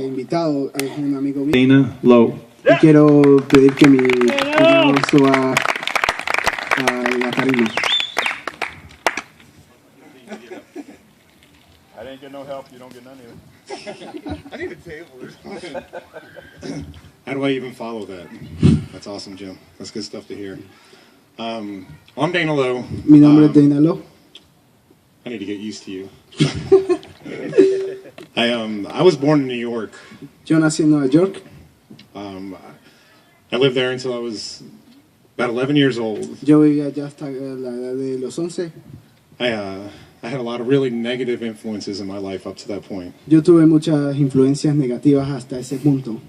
invitado es un amigo mío. Dana Lowe. Y quiero pedir que mi hermano suba a la tarima. I didn't get no help, you don't get none either. I need a table. How do I even follow that? That's awesome, Jim. That's good stuff to hear. I'm Dana Lowe. Mi nombre es Dana Lowe. I need to get used to you. I was born in New York. Yo nací en Nueva York. I lived there until I was about 11 years old. Yo vivía allá hasta la edad de los 11. I had a lot of really negative influences in my life up to that point. Yo tuve muchas influencias negativas hasta ese punto.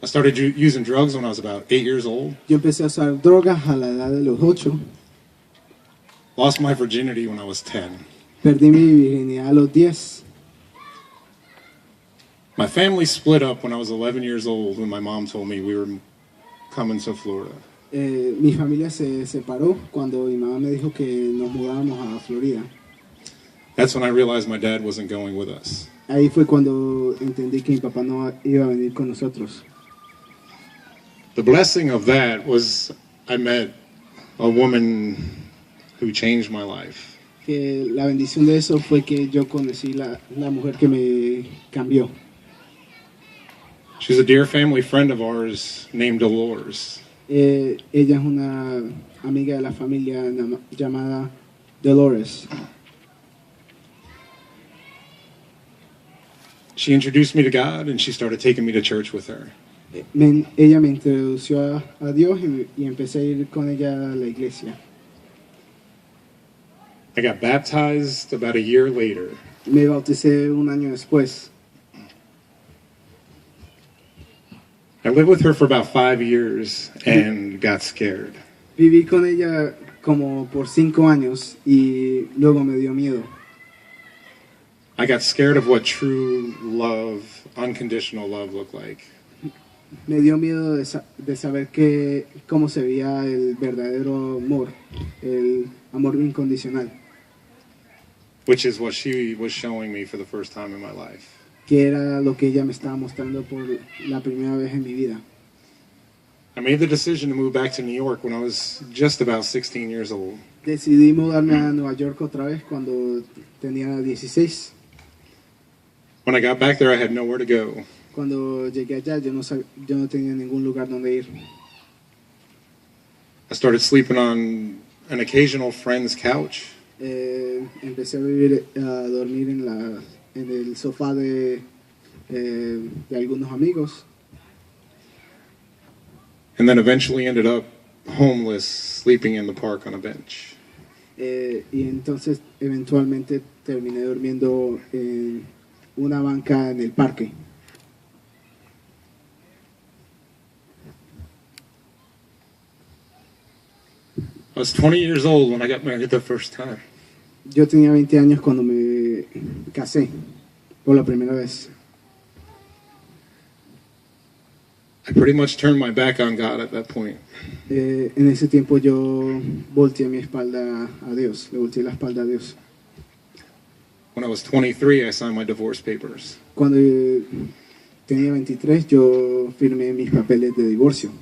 I started using drugs when I was about 8 years old. Yo empecé a usar drogas a la edad de los 8. Lost my virginity when I was 10. Perdí mi virginidad a los 10. My family split up when I was 11 years old when my mom told me we were coming to Florida. Mi familia se separó cuando mi mamá me dijo que nos mudábamos a Florida. That's when I realized my dad wasn't going with us. Ahí fue cuando entendí que mi papá no iba a venir con nosotros. The blessing of that was I met a woman who changed my life. Que la bendición de eso fue que yo conocí la mujer que me cambió. She's a dear family friend of ours named Dolores. Ella es una amiga de la familia llamada Dolores. She introduced me to God and she started taking me to church with her. Ella me introdució a Dios y empecé a ir con ella a la iglesia. I got baptized about a year later. Me bauticé un año después. I lived with her for about 5 years and got scared. Viví con ella como por 5 años y luego me dio miedo. I got scared of what true love, unconditional love looked like. Me dio miedo de saber cómo se veía el verdadero amor, el amor incondicional. Which is what she was showing me for the first time in my life. Que era lo que ella me estaba mostrando por la primera vez en mi vida. I made the decision to move back to New York when I was just about 16 years old. Decidí mudarme a Nueva York otra vez cuando tenía 16. When I got back there, I had nowhere to go. Cuando llegué allá, yo no tenía ningún lugar donde ir. I started sleeping on an occasional friend's couch. Empecé a dormir en el sofá de algunos amigos. And then eventually ended up homeless, sleeping in the park on a bench. Y entonces eventualmente terminé durmiendo en una banca en el parque. I was 20 years old when I got married the first time. Yo tenía 20 años cuando me casé por la primera vez. I pretty much turned my back on God at that point. En ese tiempo yo volteé mi espalda a Dios, le volteé la espalda a Dios. When I was 23, I signed my divorce papers. Cuando tenía 23, yo firmé mis papeles de divorcio.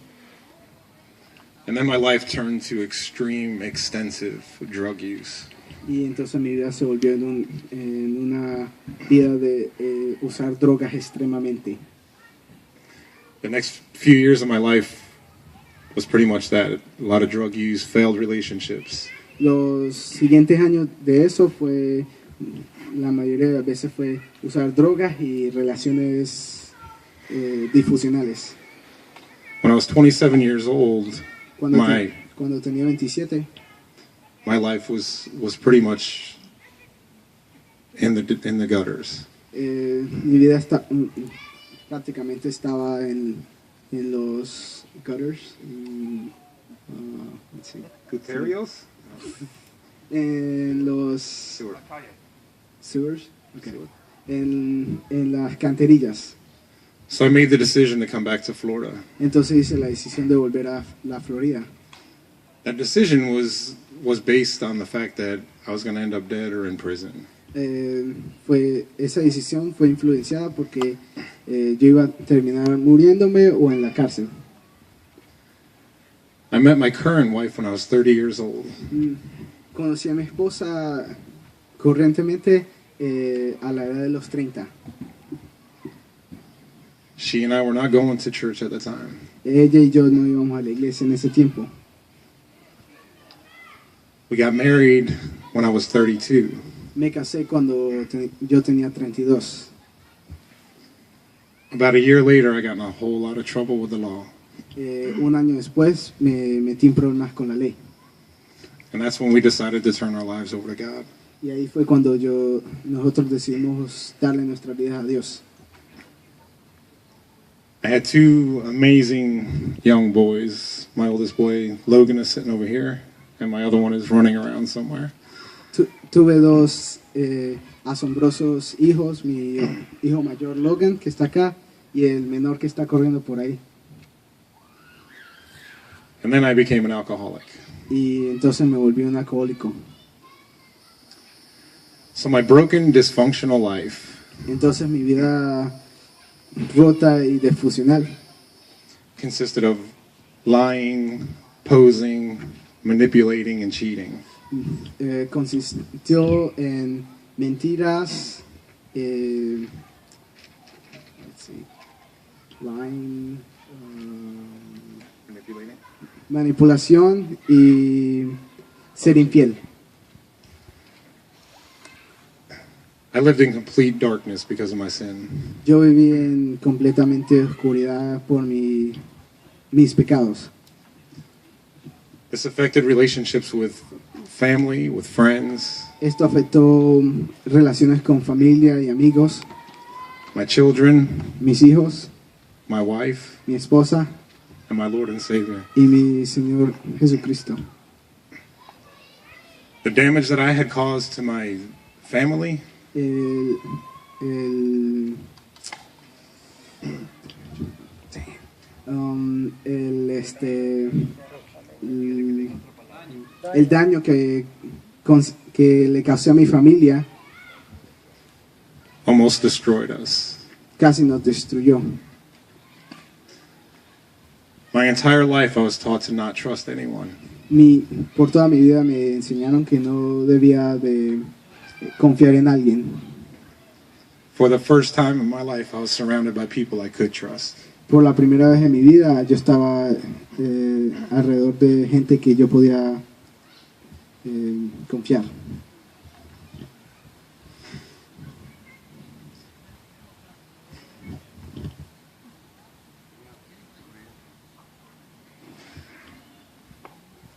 And then my life turned to extreme, extensive drug use. Y entonces mi vida se volvió en una vida de usar drogas extremadamente. The next few years of my life was pretty much that. A lot of drug use, failed relationships. Los siguientes años de eso la mayoría de las veces fue usar drogas y relaciones disfuncionales. When I was 27 years old, Cuando tenía 27, my life was pretty much in the gutters. Mi vida prácticamente estaba en los gutters. Guterios? En los sewers. Okay. En las canterillas. So I made the decision to come back to Florida. Entonces hice la decisión de volver a la Florida. That decision was based on the fact that I was going to end up dead or in prison. Esa decisión fue influenciada porque yo iba a terminar muriéndome o en la cárcel. I met my current wife when I was 30 years old. Conocí a mi esposa corrientemente a la edad de los 30. She and I were not going to church at the time. Ella y yo no íbamos a la iglesia en ese tiempo. We got married when I was 32. Me casé cuando yo tenía 32. About a year later, I got in a whole lot of trouble with the law. Un año después me metí en problemas con la ley. And that's when we decided to turn our lives over to God. Y ahí fue cuando nosotros decidimos darle nuestras vidas a Dios. I had two amazing young boys. My oldest boy, Logan, is sitting over here, and my other one is running around somewhere. Tuve dos asombrosos hijos, mi hijo mayor Logan, que está acá, y el menor que está corriendo por ahí. And then I became an alcoholic. Y entonces me volví un alcohólico. So my broken, dysfunctional life Entonces mi vida rota y disfuncional consisted of lying, posing, manipulating, and cheating. Consistió en mentiras, let's see, lying, manipulación y ser infiel. I lived in complete darkness because of my sin. Yo viví en completamente oscuridad por mis pecados. This affected relationships with family, with friends, Esto afectó relaciones con familia y amigos, my children, mis hijos, my wife, mi esposa and my Lord and Savior. y mi Señor Jesucristo. The damage that I had caused to my family, El daño que le causé a mi familia almost destroyed us. casi nos destruyó. My entire life I was taught to not trust anyone. Por toda mi vida me enseñaron que no debía de confiar en alguien. For the first time in my life, I was surrounded by people I could trust. Por la primera vez en mi vida yo estaba alrededor de gente que yo podía confiar.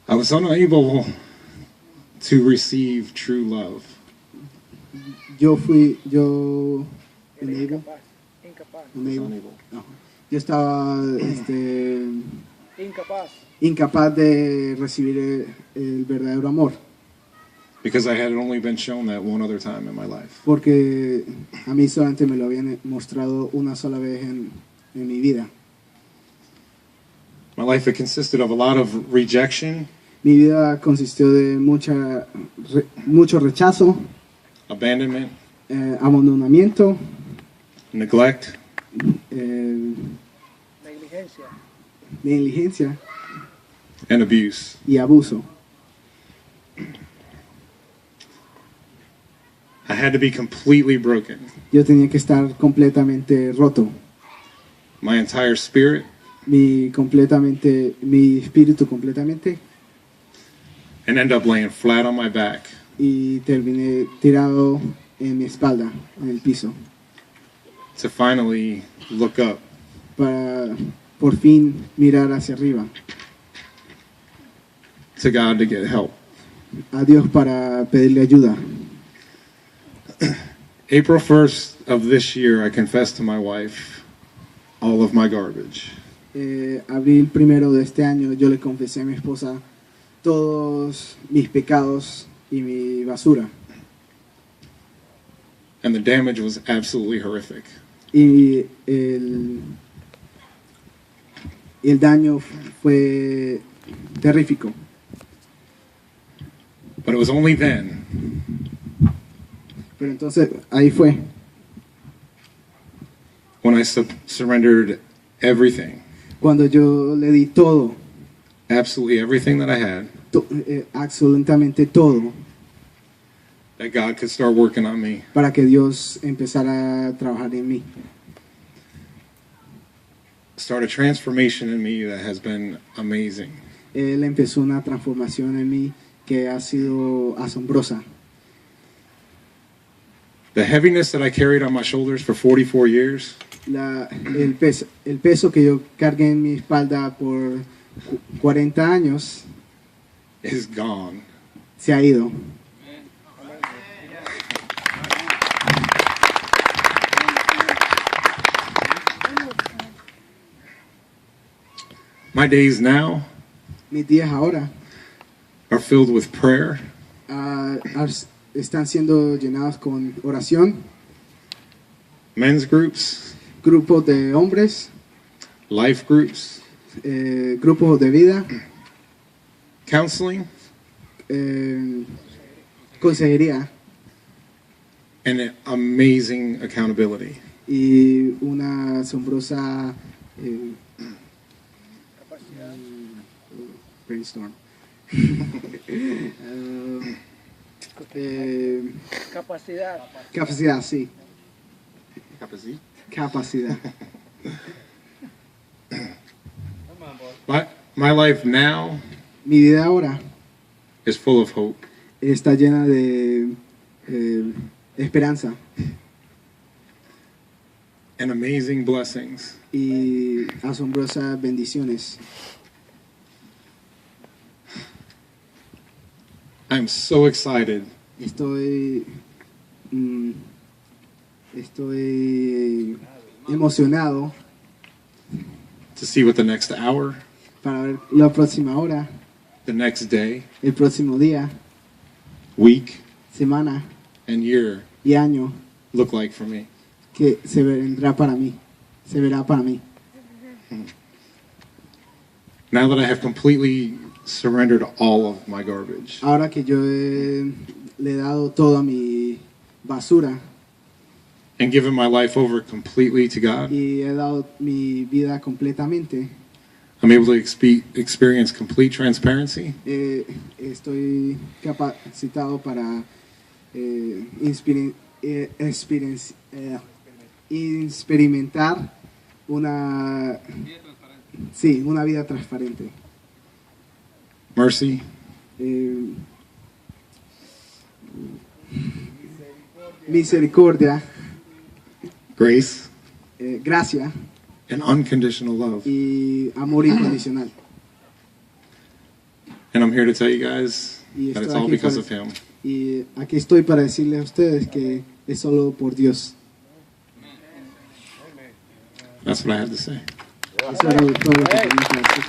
I was unable to receive true love. Unable. No. Yo estaba incapaz de recibir el verdadero amor. Because I had only been shown that one other time in my life. Porque a mí solamente me lo habían mostrado una sola vez en mi vida. My life had consisted of a lot of rejection, Mi vida consistió de mucho rechazo, abandonment, abandonamiento, neglect, negligencia and abuse. y abuso. I had to be completely broken. Yo tenía que estar completamente roto. My entire spirit, Mi espíritu completamente, and end up laying flat on my back y terminé tirado en mi espalda, en el piso, to finally look up para por fin mirar hacia arriba, to God to get help. a Dios para pedirle ayuda. April 1st of this year, I confessed to my wife all of my garbage. Abril 1 de este año yo le confesé a mi esposa todos mis pecados y mi basura. And the damage was absolutely horrific. Y el daño fue terrífico. But it was only then Pero entonces ahí fue when I surrendered everything, Cuando yo le di todo, absolutely everything that I had, absolutamente todo, that God could start working on me. para que Dios empezara a trabajar en mí. Start a transformation in me that has been amazing. Él empezó una transformación en mí que ha sido asombrosa. The heaviness that I carried on my shoulders for 44 years El peso que yo cargué en mi espalda por 40 años is gone. se ha ido. My days now Mis días ahora are filled with prayer, están siendo llenados con oración, men's groups, grupos de hombres, life groups, grupos de vida, counseling, consejería and an amazing accountability. y una asombrosa brainstorm. Capacidad, sí. Capacidad. My life now Mi vida ahora is full of hope. está llena de esperanza And amazing blessings. y asombrosas bendiciones. I'm so excited Estoy emocionado to see what the next hour, para ver la próxima hora, the next day, el próximo día, week, semana and year y año look like for me. que se verá para mí. Now that I have completely surrendered all of my garbage, Ahora que yo le he dado toda mi basura and given my life over completely to God, y he dado mi vida completamente, I'm able to experience complete transparency estoy capacitado para experimentar una vida transparente. mercy, Misericordia, grace, gracia and unconditional love. y amor incondicional. And I'm here to tell you guys Y that it's estoy all aquí because para- of Him. Y aquí estoy para decirles a ustedes que es solo por Dios. That's what I have to say. Eso era todo lo que tenía que decir.